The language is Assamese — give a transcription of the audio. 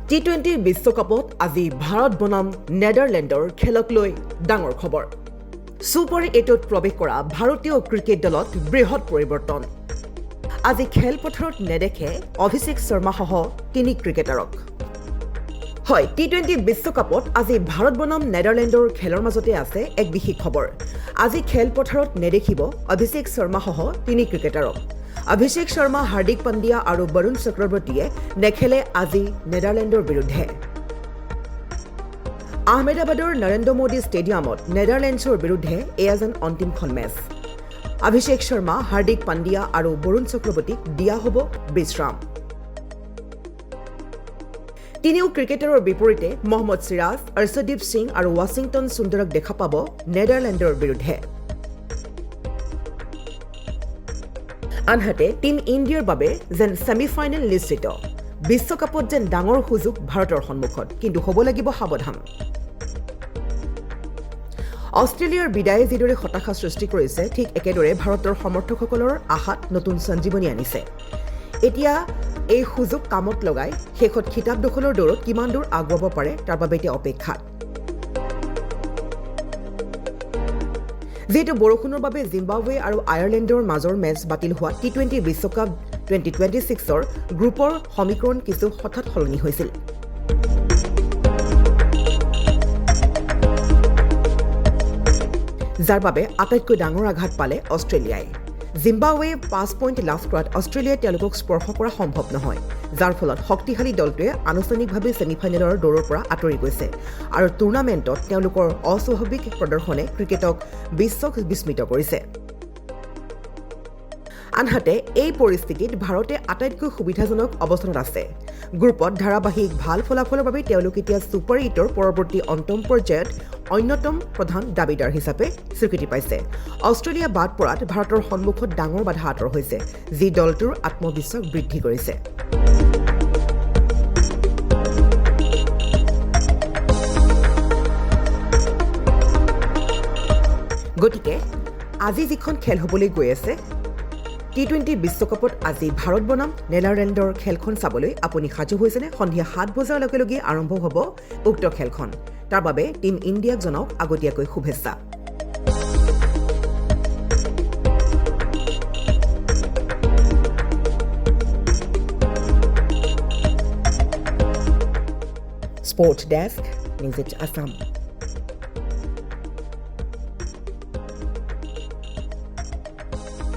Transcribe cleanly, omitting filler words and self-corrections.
T20 বিশ্বকাপত আজি ভাৰত বনাম নেদাৰলেণ্ডৰ খেলক লৈ ডাঙৰ খবৰ। ছুপাৰ 8ত প্ৰৱেশ কৰা ভাৰতীয় ক্ৰিকেট দলত বৃহৎ পৰিৱৰ্তন। আজি খেলপথাৰত নেদেখে অভিষেক শৰ্মাসহ 3 ক্ৰিকেটাৰক। হয়, T20 বিশ্বকাপত আজি ভাৰত বনাম নেদাৰলেণ্ডৰ খেলৰ মাজতে আছে এক বিশেষ খবৰ। আজি খেলপথাৰত নেদেখিব অভিষেক শৰ্মাসহ 3 ক্ৰিকেটাৰক। অভিষেক শৰ্মা, হাৰ্দিক পাণ্ডিয়া আৰু বৰুণ চক্ৰৱৰ্তীয়ে নেখেলে আজি নেদাৰলেণ্ডৰ বিৰুদ্ধে। আহমেদাবাদৰ নৰেন্দ্ৰ মোদী ষ্টেডিয়ামত নেদাৰলেণ্ডছৰ বিৰুদ্ধে এয়া যেন অন্তিমখন মেচ। অভিষেক শৰ্মা, হাৰ্দিক পাণ্ডিয়া আৰু বৰুণ চক্ৰৱৰ্তীক দিয়া হ'ব বিশ্ৰাম। তিনিও ক্ৰিকেটাৰৰ বিপৰীতে মহম্মদ সিৰাজ, অৰ্শদীপ সিং আৰু ৱাশ্বিংটন সুন্দৰক দেখা পাব নেদাৰলেণ্ডৰ বিৰুদ্ধে। আনহাতে টীম ইণ্ডিয়াৰ বাবে যেন ছেমিফাইনেল নিশ্চিত। বিশ্বকাপত যেন ডাঙৰ সুযোগ ভাৰতৰ সন্মুখত, কিন্তু হ'ব লাগিব সাৱধান। অষ্ট্ৰেলিয়াৰ বিদায়ে যিদৰে হতাশা সৃষ্টি কৰিছে, ঠিক একেদৰে ভাৰতৰ সমৰ্থকসকলৰ আশাত নতুন সঞ্জীৱনী আনিছে। এতিয়া এই সুযোগ কামত লগাই শেষত খিতাপ দখলৰ দৌৰত কিমান দূৰ আগুৱাব পাৰে তাৰ বাবে এতিয়া অপেক্ষা। যিহেতু বৰষুণৰ বাবে জিম্বাবৱে আৰু আয়াৰলেণ্ডৰ মাজৰ মেচ বাতিল হোৱা T20 বিশ্বকাপ 2026ৰ গ্ৰুপৰ সমীকৰণ কিছু হঠাৎ সলনি হৈছিল। যাৰ বাবে আটাইতকৈ ডাঙৰ আঘাত পালে অষ্ট্ৰেলিয়াই। জিম্বাবৱে 5 পইণ্ট লাভ কৰাত অষ্ট্ৰেলিয়াই তেওঁলোকক স্পৰ্শ কৰা সম্ভৱ নহয়, যাৰ ফলত শক্তিশালী দলটোৱে আনুষ্ঠানিকভাৱে ছেমিফাইনেলৰ দৌৰৰ পৰা আঁতৰি গৈছে আৰু টুৰ্ণামেণ্টত তেওঁলোকৰ অস্বাভাৱিক প্ৰদৰ্শনে ক্ৰিকেটক বিশ্বক বিস্মিত কৰিছে। আনহাতে এই পৰিস্থিতিত ভাৰতে আটাইতকৈ সুবিধাজনক অৱস্থানত আছে। গ্ৰুপত ধাৰাবাহিক ভাল ফলাফলৰ বাবে তেওঁলোক এতিয়া ছুপাৰ 8ৰ পৰৱৰ্তী অন্তিম পৰ্যায়ত অন্যতম প্ৰধান দাবীদাৰ হিচাপে স্বীকৃতি পাইছে। অষ্ট্ৰেলিয়া বাদ পৰাত ভাৰতৰ সন্মুখত ডাঙৰ বাধা আঁতৰ হৈছে, যি দলটোৰ আত্মবিশ্বাস বৃদ্ধি কৰিছে। গতিকে আজি যিখন খেল হ'বলৈ গৈ আছে T20 বিশ্বকাপত আজি ভাৰত বনাম নেদাৰলেণ্ডৰ খেলখন চাবলৈ আপুনি সাজু হৈছেনে? সন্ধিয়া 7 বজাৰ লগে লগে আৰম্ভ হ'ব উক্ত খেলখন। তাৰ বাবে টীম ইণ্ডিয়াক জনাওক আগতীয়াকৈ শুভেচ্ছা। Sports desk, news Assam.